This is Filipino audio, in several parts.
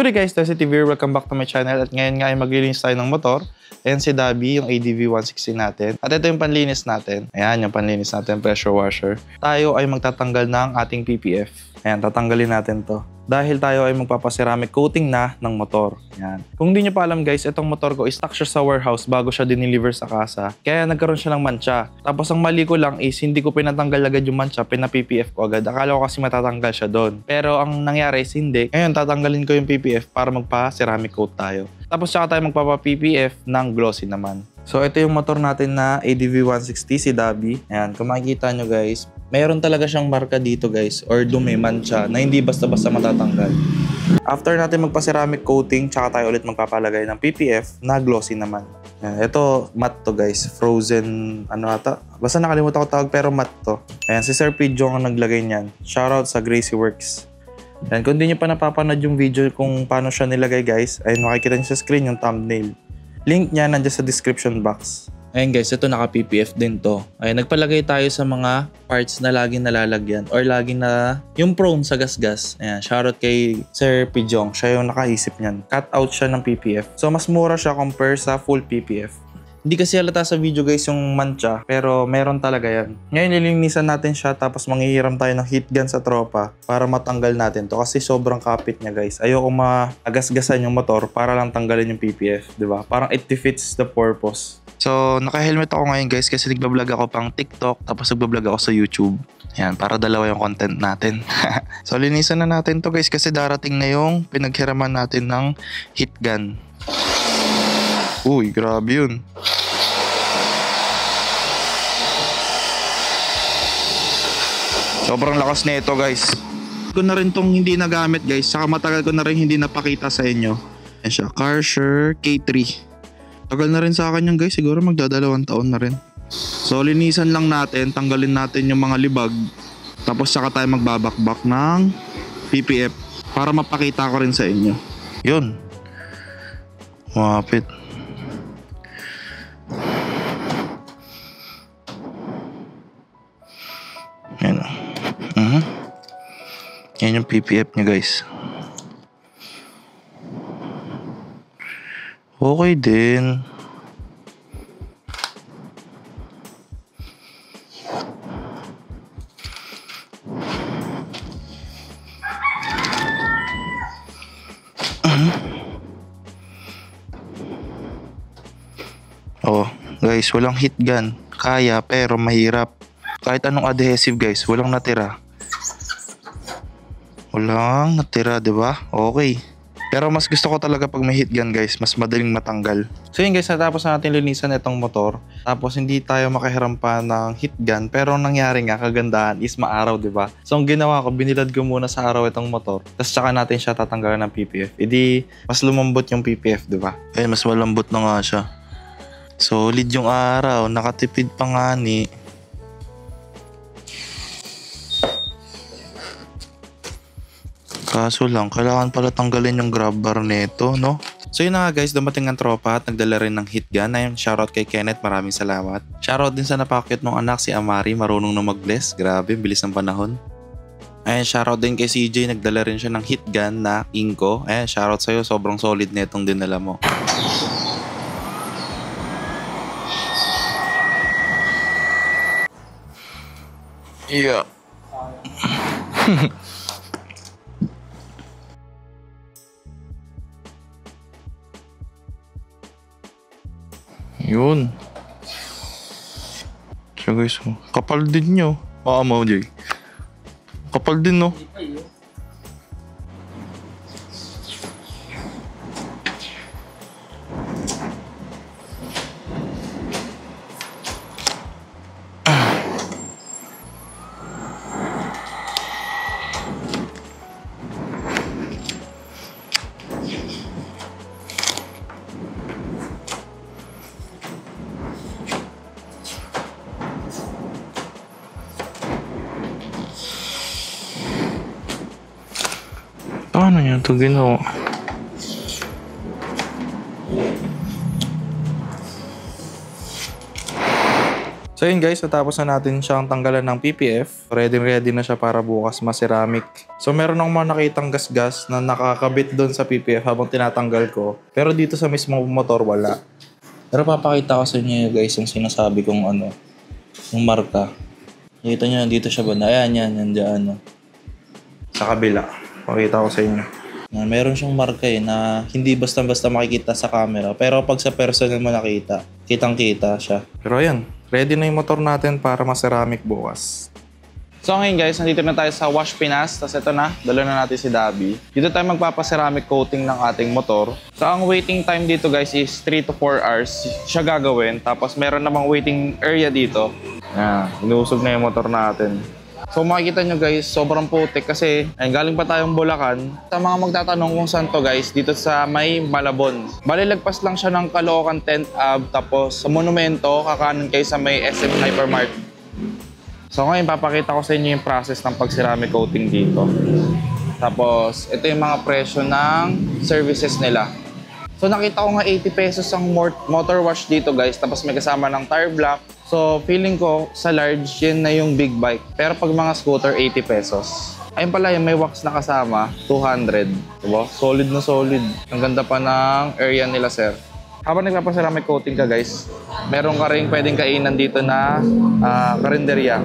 Yuri guys, this is TV. Welcome back to my channel. At ngayon nga ay maglilinis tayo ng motor. Ayan si Dabi, yung ADV 160 natin. At ito yung panlinis natin. Ayan, yung panlinis natin, pressure washer. Tayo ay magtatanggal ng ating PPF. Ayan, tatanggalin natin to. Dahil tayo ay magpapaceramic coating na ng motor. Ayan. Kung hindi nyo pa alam guys, itong motor ko, stuck siya sa warehouse bago siya dineliver sa kasa. Kaya nagkaroon siya ng mancha. Tapos ang mali ko lang is hindi ko pinatanggal agad yung mancha, pina-PPF ko agad. Akala ko kasi matatanggal siya doon. Pero ang nangyari is hindi. Ngayon tatanggalin ko yung PPF para magpa-ceramic coat tayo. Tapos saka tayo magpapa-PPF ng glossy naman. So ito yung motor natin na ADV 160, si Dabi. Ayan, kung makikita nyo guys, mayroon talaga siyang marka dito guys, or dumi, mancha, na hindi basta-basta matatanggal. After natin magpa-ceramic coating, tsaka tayo ulit magpapalagay ng PPF na glossy naman. Ayan, ito matte to guys, frozen, ano ata? Basta nakalimutan ko tawag pero matte to. Ayan, si Sir Pidjong ang naglagay niyan. Shoutout sa Gracie Works. Ayan, kung hindi nyo pa napapanood yung video kung paano siya nilagay guys, ayun, makikita nyo sa screen yung thumbnail. Link niya nandiyan sa description box. Ayun guys, ito naka-PPF din to. Ayun, nagpalagay tayo sa mga parts na laging nalalagyan or laging na yung prone sa gasgas. Ayan, shoutout kay Sir Pidjong. Siya yung nakaisip niyan. Cut out siya ng PPF. So, mas mura siya compare sa full PPF. Hindi kasi halata sa video guys yung mancha, pero meron talaga yan. Ngayon nilinisan natin siya tapos manghihiram tayo ng heat gun sa tropa para matanggal natin to kasi sobrang kapit niya guys. Ayoko maagasgasan yung motor para lang tanggalin yung PPF, di ba? Parang it defeats the purpose. So, naka-helmet ako ngayon guys kasi nagbablog ako pang TikTok tapos nagbablog ako sa YouTube. Yan, para dalawa yung content natin. So, linisan na natin to guys kasi darating na yung pinaghiraman natin ng heat gun. Uy, grabe yun. Sobrang lakas na ito guys. Ko na rin tong hindi nagamit guys. Saka matagal ko na rin hindi napakita sa inyo. Yan siya, Karcher K3. Tagal na rin sa akin yan guys. Siguro magdadalawang taon na rin. So linisan lang natin. Tanggalin natin yung mga libag. Tapos saka tayo magbabakbak ng PPF. Para mapakita ko rin sa inyo. Yun. Mapit. Yan o. Yan yung PPF niya guys. Okay din. Oh, guys, walang heat gun. Kaya pero mahirap. Kahit anong adhesive guys, walang natira. Walang natira, 'di ba? Okay. Pero mas gusto ko talaga pag may heat gun guys, mas madaling matanggal. So yun guys, natapos na natin linisan itong motor. Tapos hindi tayo makahiram pa ng heat gun. Pero ang nangyari nga, kagandahan is maaraw, 'di ba? So ang ginawa ko, binilad ko muna sa araw itong motor. Tapos tsaka natin siya tatanggalan ng PPF. Hindi mas lumambot yung PPF, 'di ba? Eh, mas malambot na nga siya. Solid yung araw, nakatipid pa nga ni. Kaso lang, kailangan pala tanggalin yung grab bar nito, no? So yun na nga guys, dumating ang tropa at nagdala rin ng heat gun. Ayun, shoutout kay Kenneth, maraming salamat. Shoutout din sa napakit mong anak, si Amari, marunong na mag-bless. Grabe, bilis ng panahon. Ayun, shoutout din kay CJ, nagdala rin siya ng heat gun na Inco. Ayun, shoutout sa'yo, sobrang solid na itong dinala mo. Yeah. Yun. So guys, kapal din nyo. Mo, Jay. Kapal din, no? Paano niya ito ginawa? So yun guys, natapos na natin siyang tanggalan ng PPF. Ready na siya para bukas ma-ceramic. So meron akong mga nakitang gasgas na nakakabit doon sa PPF habang tinatanggal ko. Pero dito sa mismong motor wala. Pero papakita ko sa inyo guys yung sinasabi kong yung marka. Nakita nyo, dito siya ba? Ayan, yan dyan. Sa kabila. Pakita ko sa inyo. Meron siyang marka na hindi basta-basta makikita sa camera. Pero pag sa personal mo nakita, kitang-kita siya. Pero ayan, ready na yung motor natin para ma-ceramic bukas. So ngayon guys, nandito na tayo sa Wash Pinas. Tapos ito na, dala na natin si Dabi. Dito tayo magpapa-ceramic coating ng ating motor. So ang waiting time dito guys is 3 to 4 hours siya gagawin. Tapos meron namang waiting area dito. Ayan, inuusog na yung motor natin. So makikita nyo guys, sobrang putik kasi galing pa tayong Bulacan. Sa mga magtatanong kung saan to guys, dito sa may Malabon. Bali lagpas lang siya ng Caloocan 10th Ave, tapos sa Monumento, kakanan kayo sa may SM Hypermart. So ngayon papakita ko sa inyo yung process ng pag-ceramic coating dito. Tapos ito yung mga presyo ng services nila. So nakita ko nga 80 pesos ang motor wash dito guys, tapos may kasama ng tire block. So feeling ko sa large yan na yung big bike. Pero pag mga scooter 80 pesos. Ayun pala yung may wax na kasama, 200. Diba? Solid na solid. Ang ganda pa ng area nila sir. Habang nagpapaceramic coating ka guys, meron ka rin pwedeng kainan dito na karinderya.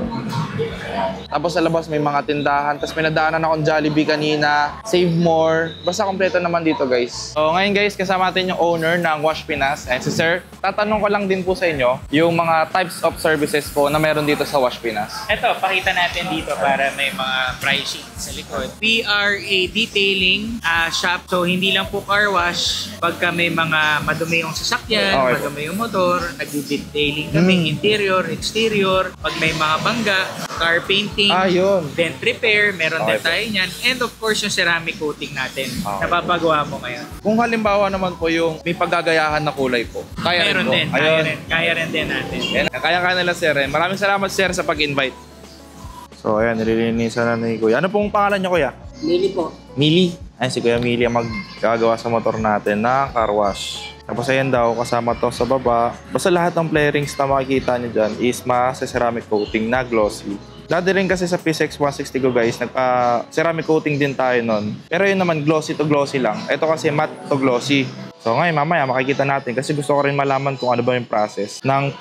Tapos sa labas may mga tindahan. Tapos may nadaanan akong Jollibee kanina. Save More. Basta kompleto naman dito guys. So ngayon guys, kasama natin yung owner ng Wash Pinas. And si sir, tatanong ko lang din po sa inyo yung mga types of services po na meron dito sa Wash Pinas. Ito, pakita natin dito para may mga pricing sa likod. We are a detailing shop. So hindi lang po car wash. Pagka may mga madumi yung sasakyan, okay, madumi yung motor, nag-detailing kami, interior, exterior. Pag may mga bangga, car painting, vent repair, meron din tayo niyan. And of course, yung ceramic coating natin. Napapagawa mo ngayon. Kung halimbawa naman po yung may paggagayahan na kulay po, kaya meron rin po. Kaya rin din natin. Kaya nila sir. Maraming salamat sir sa pag-invite. So ayan, nililinisan na ni Kuya. Ano pong pangalan niyo Kuya? Mili po. Mili. Ayan si Kuya Mili ang maggagawa sa motor natin na car wash. Tapos ayan daw, kasama to sa baba. Basta lahat ng flarings na makikita nyo dyan is ceramic coating na glossy. Dati rin kasi sa PSX 160 ko guys, ceramic coating din tayo nun. Pero yun naman, glossy to glossy lang. Ito kasi matte to glossy. So ngayon mamaya makikita natin kasi gusto ko rin malaman kung ano ba yung process ng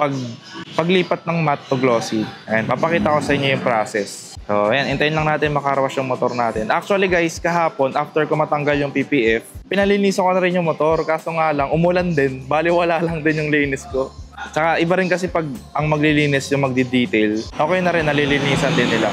paglipat ng matte to glossy. Ayan, papakita ko sa inyo yung process. So ayan, hintayin lang natin makarwash yung motor natin. Actually guys, kahapon after ko matanggal yung PPF, pinalinisan ko na rin yung motor. Kaso nga lang, umulan din. Bali wala lang din yung linis ko. Tsaka iba rin kasi pag ang maglilinis yung magdi-detail, okay na rin, nalilinisan din nila.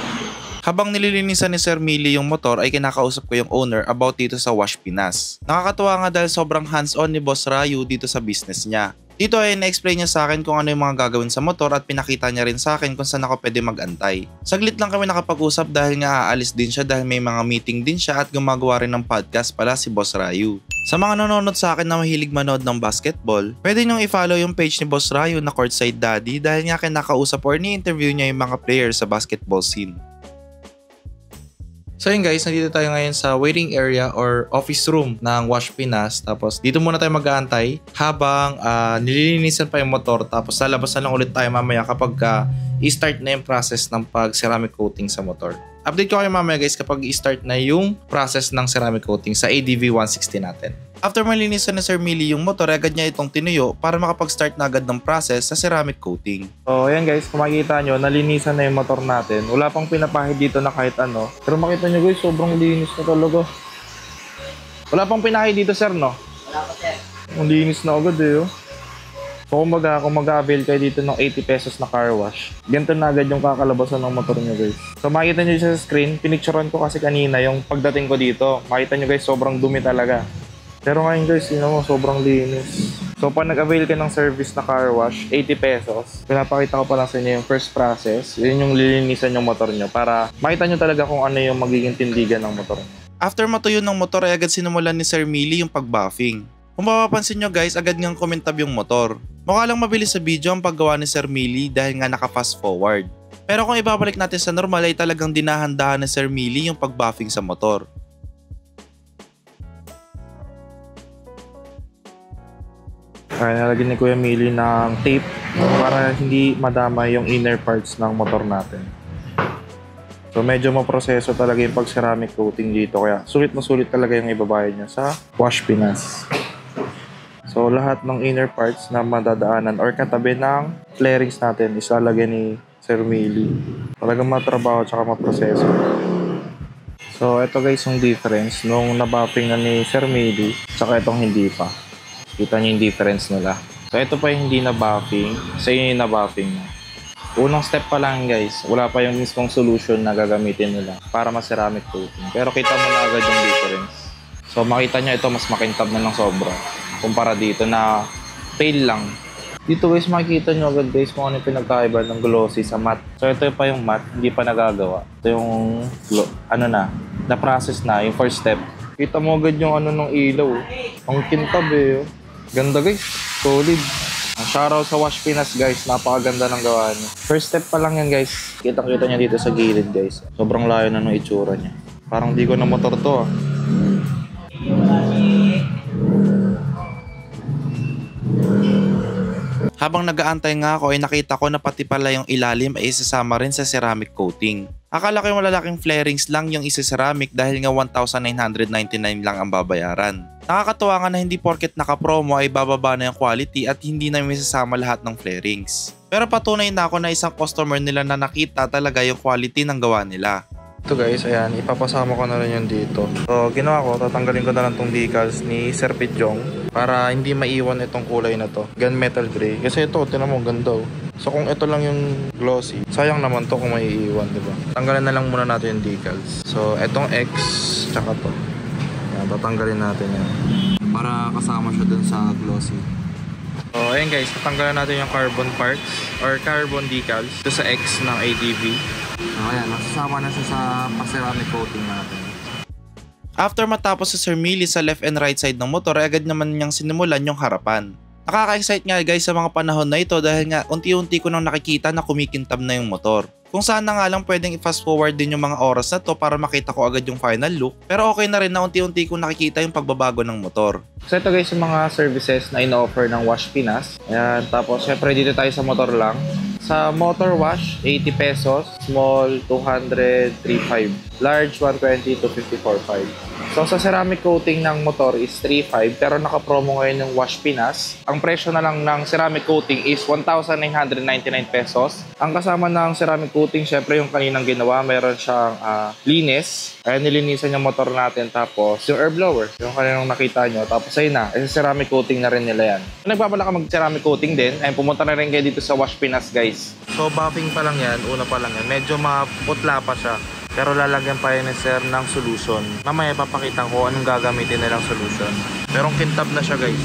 Habang nililinisan ni Sir Mili yung motor ay kinakausap ko yung owner about dito sa Wash Pinas. Nakakatuwa nga dahil sobrang hands-on ni Boss Rayu dito sa business niya. Dito ay na-explain niya sa akin kung ano yung mga gagawin sa motor at pinakita niya rin sa akin kung saan ako pwede mag-antay. Saglit lang kami nakapag-usap dahil nga aalis din siya dahil may mga meeting din siya at gumagawa rin ng podcast pala si Boss Rayu. Sa mga nanonood sa akin na mahilig manood ng basketball, pwede niyong i-follow yung page ni Boss Rayu na Courtside Daddy dahil nga kinakausap or ni-interview niya yung mga players sa basketball scene. So yun guys, nandito tayo ngayon sa waiting area or office room ng Wash Pinas. Tapos dito muna tayo mag-aantay habang nililinisan pa yung motor. Tapos lalabas na lang ulit tayo mamaya kapag i-start na yung process ng pag-ceramic coating sa motor. Update ko kayo mamaya guys kapag i-start na yung process ng ceramic coating sa ADV 160 natin. After malinisan na Sir Mili yung motor, agad niya itong tinuyo para makapag-start na agad ng process sa ceramic coating. So ayan guys, kung makikita nyo, nalinisan na yung motor natin. Wala pang pinapahid dito na kahit ano. Pero makita nyo guys, sobrang linis na talaga. Wala pang pinahid dito sir, no? Wala pa sir. Ang linis na agad eh. So kung mag-avail kayo dito ng 80 pesos na car wash, ganito na agad yung kakalabasan ng motor nyo guys. So makikita nyo sa screen, pinicturean ko kasi kanina yung pagdating ko dito. Makita nyo guys, sobrang dumi talaga. Pero ngayon guys, sobrang linis. So pag nag-avail ka ng service na car wash, 80 pesos. Pinapakita ko pa lang sa inyo yung first process. Yun yung lilinisan yung motor nyo para makita nyo talaga kung ano yung magiging tindigan ng motor nyo. After matuyo ng motor ay agad sinimulan ni Sir Mili yung pag-buffing. Kung mapapansin nyo guys, agad ngang kumintab yung motor. Mukha lang mabilis sa video ang paggawa ni Sir Mili dahil nga naka-fast forward. Pero kung ibabalik natin sa normal ay talagang dinahandahan ni Sir Mili yung pag-buffing sa motor. Kaya nalagyan ni Kuya Mili ng tape para hindi madama yung inner parts ng motor natin. So medyo maproseso talaga yung pag-ceramic coating dito, kaya sulit na sulit talaga yung ibabayad niya sa Wash Pinas. So lahat ng inner parts na madadaanan or katabi ng flarings natin isalagay ni Sir Millie. Talagang matrabaho at maproseso. So ito guys yung difference nung nabuffing na ni Sir Millie tsaka itong hindi pa. Kita niyo yung difference nila. So ito pa yung hindi na-buffing, sa yun yung na-buffing na. Unang step pa lang guys, wala pa yung mismong solution na gagamitin nila para ma-ceramic coating. Pero kita mo na agad yung difference. So makita nyo ito mas makintab na ng sobra. Kumpara dito na pale lang. Dito guys makikita nyo agad guys kung ano yung pinagkaiba ng glossy sa matte. So ito pa yung matte, hindi pa nagagawa. Ito yung na-process na, yung first step. Kita mo agad yung ng ilaw. Ang kintab eh. Ganda guys, solid. Shoutout sa Wash Pinas guys, napakaganda ng gawa niya. First step pa lang yan guys. Kitang-kita niya dito sa gilid guys. Sobrang layo na ng itsura niya. Parang di ko na motor to ah. Habang nag-aantay nga ako ay nakita ko na pati pala yung ilalim ay isasama rin sa ceramic coating. Akala ko yung malalaking flarings lang yung isa-ceramic dahil nga 1,999 lang ang babayaran. Nakakatuwa nga na hindi porket naka-promo ay bababa na yung quality at hindi na isasama lahat ng flarings. Pero patunay na ako na isang customer nila na nakita talaga yung quality ng gawa nila. Ito guys, ayan, ipapasama ko na rin yun dito. So, ginawa ko, tatanggalin ko na lang tong decals ni Sir Pidjong para hindi maiwan itong kulay na to. Gunmetal gray. Kasi ito, tinan mo, ganda oh. So, kung ito lang yung glossy, sayang naman to kung maiiwan, diba? Tanggalin na lang muna natin yung decals. So, etong X, tsaka to. Ayan, tatanggalin natin yan. Para kasama siya dun sa glossy. So, ayan guys, tatanggalan natin yung carbon parts or carbon decals ito sa X ng ADV. So, ayan, masasama na siya sa pa-ceramic coating natin. After matapos sa Sir Millie sa left and right side ng motor, ay agad naman niyang sinimulan yung harapan. Nakaka-excite nga guys sa mga panahon na ito dahil nga unti-unti ko nang nakikita na kumikintab na yung motor. Kung saan na nga lang pwedeng i-fast forward din yung mga oras na to para makita ko agad yung final look. Pero okay na rin na unti-unti ko nakikita yung pagbabago ng motor. So ito guys yung mga services na ino-offer ng Wash Pinas. Ayan, tapos syempre dito tayo sa motor lang. Sa motor wash, 80 pesos. Small, 200, 3.5. Large, 120 to 54.5. So sa ceramic coating ng motor is 3.5 pero naka-promo ngayon ng Wash Pinas. Ang presyo na lang ng ceramic coating is 1,999 pesos. Ang kasama ng ceramic coating, syempre yung kaninang ginawa, meron siyang linis. Ayan, nilinisan yung motor natin. Tapos yung air blower, yung kaninang nakita nyo. Tapos ayun na, ceramic coating na rin nila yan. Kung nagpapala ka mag-ceramic coating din, ayun, pumunta na rin kayo dito sa Wash Pinas guys. So buffing pa lang yan, una pa lang yan. Medyo maputla pa siya. Pero lalagyan pa yun ni Sir ng solution. Mamaya papakita ko anong gagamitin nilang solution. Pero kintab na siya guys.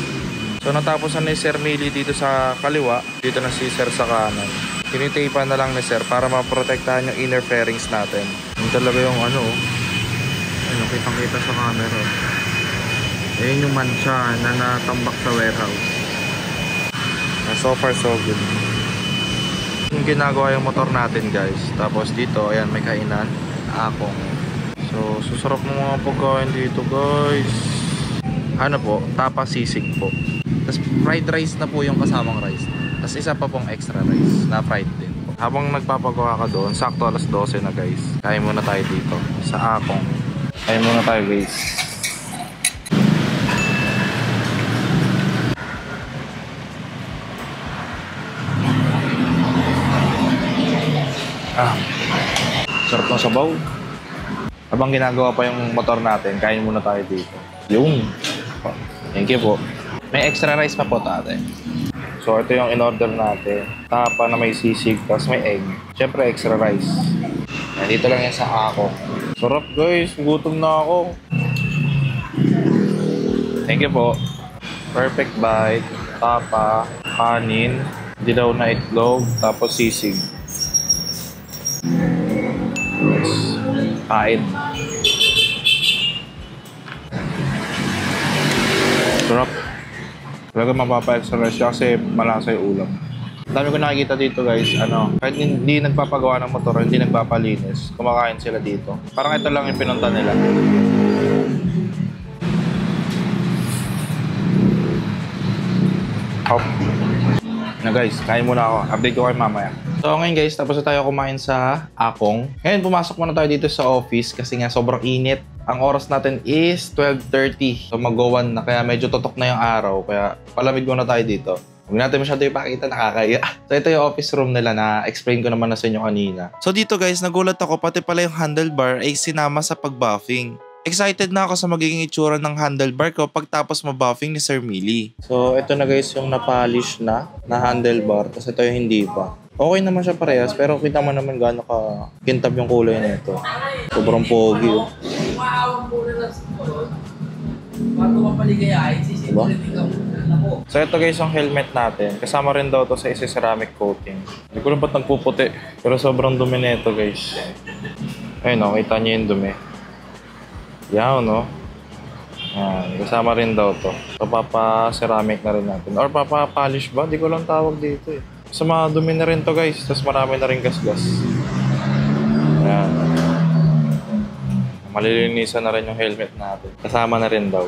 So natapos na ni Sir Millie dito sa kaliwa. Dito na si Sir sa kanan. Tinitaypan na lang ni Sir para maprotektahan yung inner fairings natin. Yung talaga yung ayun, kitang-kita sa camera. Ayun yung mancha na natambak sa warehouse. So far so good. Yung ginagawa yung motor natin guys. Tapos dito, ayan, may kainan. Akong. So, susarap ng mga pagkain dito guys. Ano po? Tapa sisig po. Tapos fried rice na po yung kasamang rice. Tapos isa pa pong extra rice na fried din po. Habang nagpapagawa ka doon, sakto alas 12 na guys. Kain muna tayo dito sa Akong. Kain muna tayo guys. Sarap ng sabaw. Habang ginagawa pa yung motor natin, kain muna tayo dito. Yung. Thank you po. May extra rice pa po tate. So ito yung in-order natin. Tapa na may sisig, tapos may egg. Siyempre extra rice. Yan, dito lang yan sa Ako. Sarap guys, gutom na ako. Thank you po. Perfect bite. Tapa, kanin, dilaw na itlog, tapos sisig. Kain. Sarap. Talaga mapapa-extra-rice kasi malasa yung ulam. Dami ko nakikita dito guys, kahit hindi nagpapagawa ng motor, hindi nagpapalinis, kumakain sila dito. Parang ito lang yung pinunta nila. Hop. Na guys, kain muna ako. Update ko kayo mamaya. So ngayon guys, tapos na tayo kumain sa Akong. Ngayon, pumasok muna tayo dito sa office kasi nga sobrang init. Ang oras natin is 12:30. So mag-1 na, kaya medyo totok na yung araw. Kaya palamig muna tayo dito. Huwag natin masyado ipakita, nakakaya. So ito yung office room nila na explain ko naman na sa inyo kanina. So dito guys, nagulat ako pati pala yung handlebar ay sinama sa pag-buffing. Excited na ako sa magiging itsura ng handlebar ko pagtapos mabuffing ni Sir Millie. So ito na guys yung na-polish na handlebar. Tapos ito yung hindi pa. Okay naman siya parehas pero kita mo naman gaano ka kintab yung kulay na ito. Sobrang pogi. Bago mapaligayahin, sisimulitin ka muna po. So ito guys yung helmet natin. Kasama rin daw to sa ceramic coating. Hindi ko lang ba't nagpuputi. Pero sobrang dumi na ito guys. Ayun o, kita niyo yung dumi. Yan no. Yan, kasama rin daw to. So papa-ceramic na rin natin. Or papa-polish ba? Hindi ko lang tawag dito eh. So mga dumi na rin to guys. Tapos marami na rin gasgas. Yan. Malilinisan na rin yung helmet natin. Kasama na rin daw.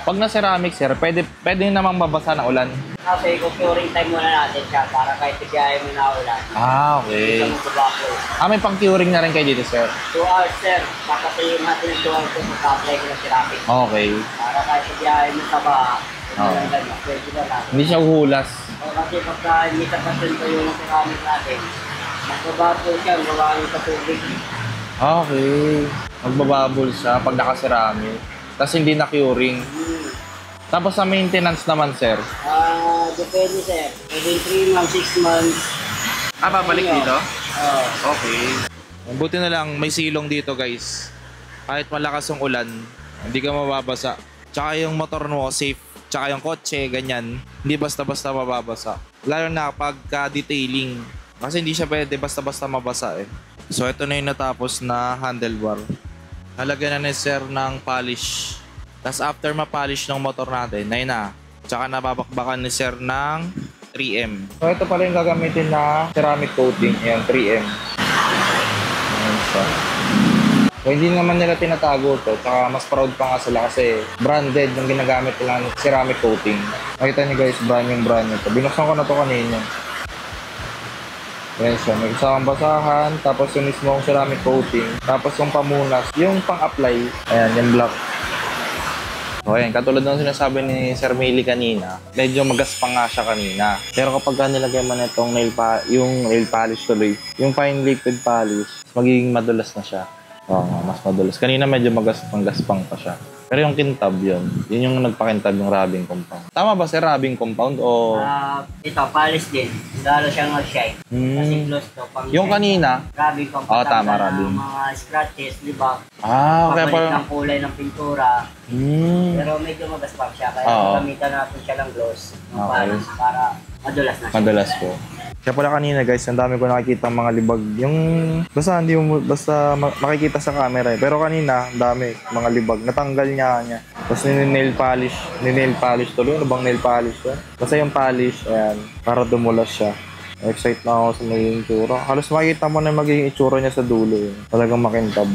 Pag na ceramic sir, pwede namang mabasa ng ulan. Kasi kung curing time muna natin siya para kahit tigayan mo na ulan. Okay. Hindi ka magbabago. May pang-curing na rin kayo dito sir? 2 hours sir. Papatayin natin ng 2 hours kung mag-apply ko ng ceramic. Okay. Para kahit tigayan mo sa baha, pwede na lang. Hindi siya uhulas. Kasi pagka hindi tapasin pa yung ceramic natin, magbabago siya, magbabago sa tubig. Okay. Magbabubble siya pag naka-ceramic. Tapos hindi na curing. Tapos sa maintenance naman, sir? Depende, sir. Within 3 months, 6 months. Babalik dito? Oo. Okay. Buti na lang, may silong dito, guys. Kahit malakas yung ulan, hindi ka mababasa. Tsaka yung motor mo, safe. Tsaka yung kotse, ganyan. Hindi basta-basta mababasa. Lalo na pagka-detailing. Kasi hindi siya pwede basta-basta mabasa eh. So, ito na yung natapos na handlebar. Halagyan na ni sir ng polish. Tapos after ma-polish ng motor natin, na. Tsaka nababakbakan ni sir ng 3M. So ito pala yung gagamitin na ceramic coating. Ayan, 3M. Ayan siya. So hindi naman nila tinatago to. Tsaka mas proud pa nga sila kasi branded yung ginagamit nila ng ceramic coating. Nakita niyo guys, brand yung brand nito. Binuksan ko na to kanina. Ayan siya, may isang basahan, tapos yung mismong ceramic coating, tapos yung pamunas, yung pang-apply, ayan, yung black. So ayan, katulad ng sinasabi ni Sir Millie kanina, medyo magaspang nga siya kanina. Pero kapag nilagay mo na itong yung nail polish tuloy, yung fine liquid polish, magiging madulas na siya. Oo, mas madulas. Kanina medyo magaspang pa siya. Pero yung kintab yun yung nagpakintab yung rubbing compound. Tama ba si rubbing compound o... Ito, polish din. Lalo siyang mag-shine. Kasi close to. Yung kanina? Rubbing compound. Tama, rubbing. Mga scratches, di ba? Okay. Papalit ng kulay ng pintura. Pero medyo magaspang siya. Kaya gamitan natin siya ng gloss. Ng polish para madulas na siya. Madulas po. Kaya pala kanina guys, ang dami ko nakikita mga libag. Yung basta hindi mo makikita sa camera eh. Pero kanina, ang dami mga libag. Natanggal niya. Tapos ni-nail polish tuloy. Ano bang nail polish yun? Basta yung polish, ayan, para dumulas siya. Excited na ako sa magiging itsura. Halos makikita mo na magiging itsura niya sa dulo eh. Talagang makintab.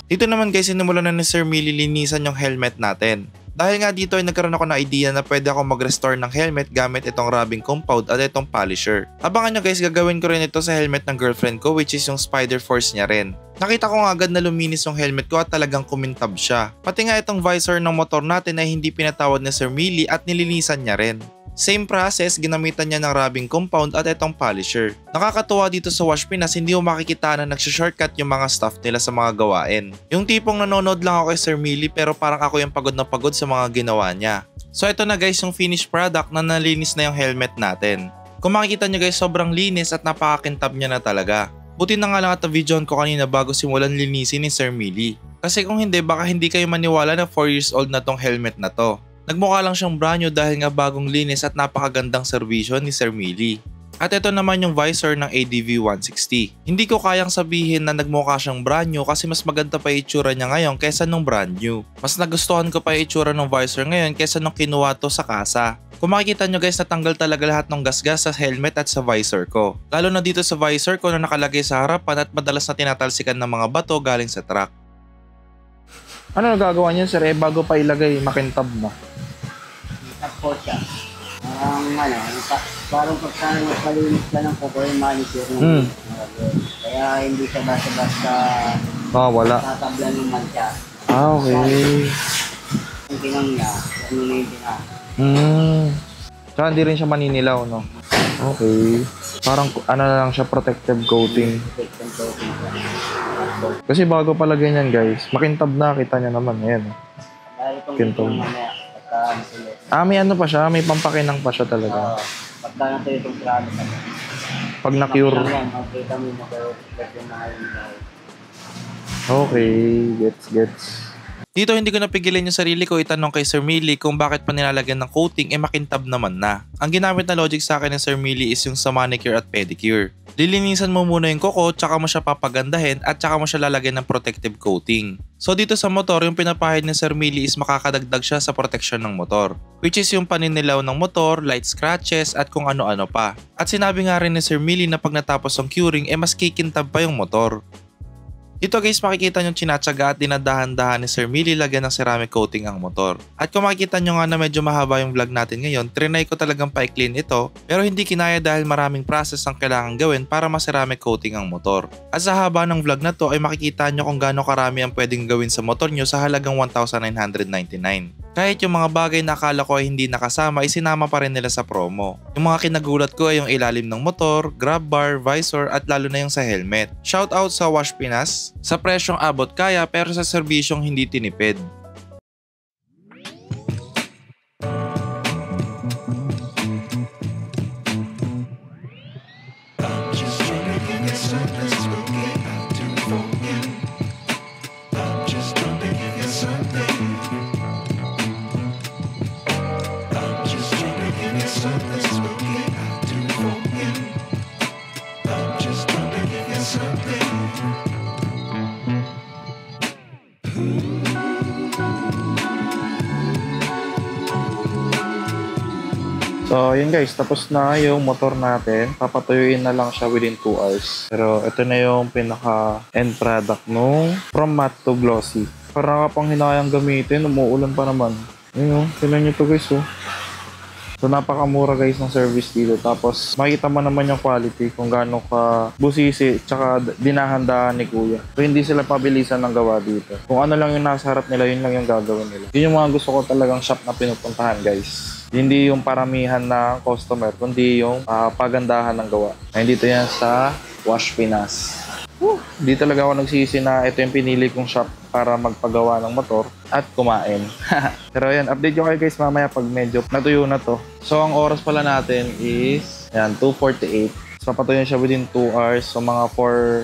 Dito naman guys, sinimulan na ni Sir Millie linisan yung helmet natin. Dahil nga dito ay nagkaroon ako ng idea na pwede ako mag-restore ng helmet gamit itong rubbing compound at itong polisher. Abangan nyo guys, gagawin ko rin ito sa helmet ng girlfriend ko which is yung Spider Force niya rin. Nakita ko nga agad na luminis yung helmet ko at talagang kumintab siya. Pati nga itong visor ng motor natin ay hindi pinatawad ni Sir Millie at nilinisan niya rin. Same process, ginamitan niya ng rubbing compound at itong polisher. Nakakatuwa dito sa Washpinas, hindi mo makikita na nagsha-shortcut yung mga staff nila sa mga gawain. Yung tipong nanonood lang ako kay Sir Millie pero parang ako yung pagod na pagod sa mga ginawa niya. So ito na guys yung finished product na nalinis na yung helmet natin. Kung makikita nyo guys, sobrang linis at napakakintab niya na talaga. Buti na nga lang at videoan ko kanina bago simulan linisin ni Sir Millie. Kasi kung hindi, baka hindi kayo maniwala na 4 years old na tong helmet na to. Nagmukha lang siyang brand new dahil nga bagong linis at napakagandang serbisyo ni Sir Millie. At ito naman yung visor ng ADV 160. Hindi ko kayang sabihin na nagmukha siyang brand new kasi mas maganda pa yung itsura niya ngayon kaysa nung brand new. Mas nagustuhan ko pa yung itsura ng visor ngayon kaysa nung kinuha to sa kasa. Kung makikita nyo guys, natanggal talaga lahat ng gasgas sa helmet at sa visor ko. Lalo na dito sa visor ko na nakalagay sa harapan at madalas na tinatalsikan ng mga bato galing sa truck. Ano nagagawa niyo sir? Bago pa ilagay, makintab na. Tapos siya. Parang pagka nagpalinis ka ng kuko yung manicure ng kaya hindi siya basta-basta wala. tatablan ng mancha. Okay. Yung tinang niya, ano na yung tinang. Tsaka hindi rin siya maninilaw, no? Okay. Parang ano na lang siya, protective coating. Kasi bago pala ganyan, guys. Makintab na, kita nyo naman. Ayan. Kintab. May ano pa siya, may pampakinang pa siya talaga. Pagka nato itong plano pa. Pag na-cure. Makita mo yung Okay, gets. Dito hindi ko napigilan yung sarili ko itanong kay Sir Millie kung bakit pa nilalagyan ng coating makintab naman na. Ang ginamit na logic sa akin ng Sir Millie is yung sa manicure at pedicure. Lilinisan mo muna yung kuko, tsaka mo siya papagandahin at tsaka mo siya lalagyan ng protective coating. So dito sa motor, yung pinapahid ni Sir Millie is makakadagdag siya sa protection ng motor. Which is yung paninilaw ng motor, light scratches at kung ano-ano pa. At sinabi nga rin ni Sir Millie na pag natapos ang curing mas kikintab pa yung motor. Dito guys, makikita nyo tinatsaga at dinadahan-dahan ni Sir Millie lagyan ng ceramic coating ang motor. At kung makikita nyo nga na medyo mahaba yung vlog natin ngayon, trinay ko talagang pa-clean ito pero hindi kinaya dahil maraming process ang kailangan gawin para ma-ceramic coating ang motor. At sa haba ng vlog na to ay makikita nyo kung gaano karami ang pwedeng gawin sa motor nyo sa halagang 1,999. Kahit yung mga bagay na akala ko ay hindi nakasama ay sinama pa rin nila sa promo. Yung mga kinagulat ko ay yung ilalim ng motor, grab bar, visor at lalo na yung sa helmet. Shoutout sa Wash Pinas, sa presyong abot kaya pero sa serbisyong hindi tinipid. So, yun guys, tapos na yung motor natin. Papatuyuin na lang siya within 2 hours. Pero ito na yung pinaka-end product nung from matte to glossy. Para kapang hinayang gamitin, umuulan pa naman. Ayun, tignan nyo to guys, oh. So, napakamura guys ng service dito. Tapos, makita mo naman yung quality kung gaano ka busisi tsaka dinahandaan ni Kuya. So, hindi sila pabilisan ng gawa dito. Kung ano lang yung nasa harap nila, yun lang yung gagawin nila. Yun yung mga gusto ko talagang shop na pinupuntahan guys. Hindi yung paramihan na customer, kundi yung pagandahan ng gawa. Ay, dito yan sa Wash Pinas. Di talaga ako nagsisi na ito yung pinili kong shop para magpagawa ng motor at kumain. Pero yan, update ko kayo guys mamaya pag medyo natuyo na to. So ang oras pala natin is yan, 2:48. So papatuyo siya within 2 hours. So mga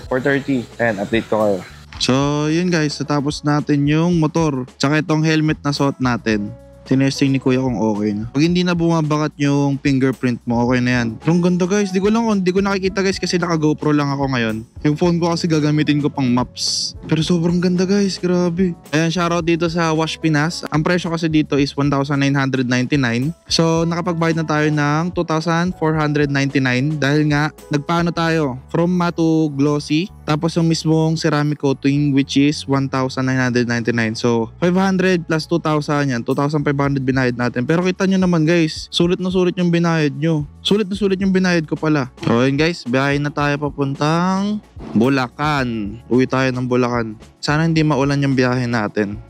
4:30. Ayan, update ko kayo. So yun guys, natapos natin yung motor. Tsaka itong helmet na suot natin. Tinesting ni Kuya kung okay na. Pag hindi na bumabakat yung fingerprint mo, okay na yan. Pero ang ganda guys, di ko nakikita guys kasi naka GoPro lang ako ngayon. Yung phone ko kasi gagamitin ko pang maps. Pero sobrang ganda guys, grabe. Ayan, shoutout dito sa Wash Pinas. Ang presyo kasi dito is 1,999. So nakapagbayad na tayo ng 2,499 dahil nga nagpaano tayo from matte to glossy. Tapos yung mismong ceramic coating which is 1,999. So 500 plus 2,000 yan, 2,500 binayad natin. Pero kita nyo naman guys, sulit na sulit yung binayad nyo. Sulit na sulit yung binayad ko pala. So yun guys, biyahe na tayo papuntang Bulacan. Uwi tayo ng Bulacan. Sana hindi maulan yung biyahe natin.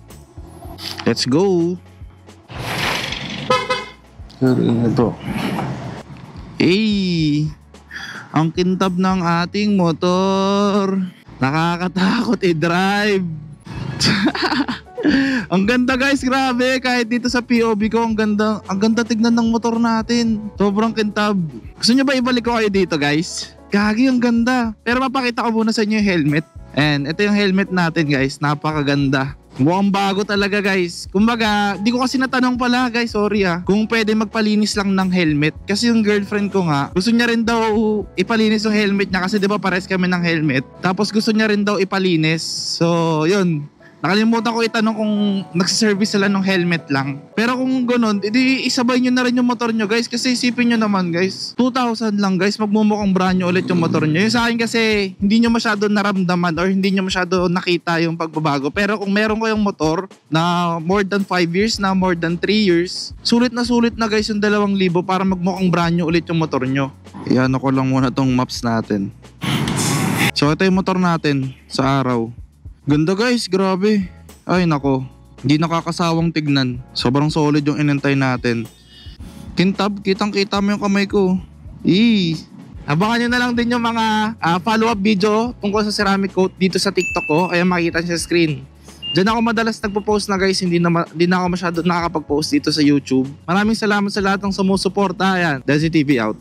Let's go! Ito. Hey! Ang kintab ng ating motor. Nakakatakot i-drive. Ang ganda guys, grabe. Kahit dito sa POV ko, ang ganda tignan ng motor natin. Sobrang kintab. Gusto nyo ba ibalik ko kayo dito guys? Gagi, ang ganda. Pero mapakita ko muna sa inyo yung helmet. And ito yung helmet natin guys, napakaganda. Mukhang bago talaga guys. Kumbaga, di ko kasi natanong pala guys, sorry kung pwede magpalinis lang ng helmet. Kasi yung girlfriend ko nga, gusto niya rin daw ipalinis yung helmet niya kasi di ba pares kami ng helmet. Tapos gusto niya rin daw ipalinis. So, yun. Nakalimutan ko itanong kung nagsiservice sila ng helmet lang. Pero kung ganun, edi isabay nyo na rin yung motor nyo guys. Kasi isipin nyo naman guys, 2,000 lang guys, magmumukhang brand new ulit yung motor nyo. Yung sa akin kasi, hindi nyo masyado naramdaman or hindi nyo masyado nakita yung pagbabago. Pero kung meron ko yung motor na more than 5 years na, more than 3 years, sulit na guys yung 2,000 para magmukhang brand new ulit yung motor nyo. Iyan ko lang muna tong maps natin. So ito yung motor natin sa araw. Ganda guys, grabe. Ay nako, hindi nakakasawang tignan. Sobrang solid yung inantay natin. Kintab, kitang-kita mo yung kamay ko. Abangan nyo na lang din yung mga follow-up video tungkol sa ceramic coat dito sa TikTok ko. Ayan, makikita nyo sa screen. Diyan ako madalas nagpo-post na guys, hindi na ako masyado nakakapag-post dito sa YouTube. Maraming salamat sa lahat ng sumusuporta. Ayan, Desi TV out.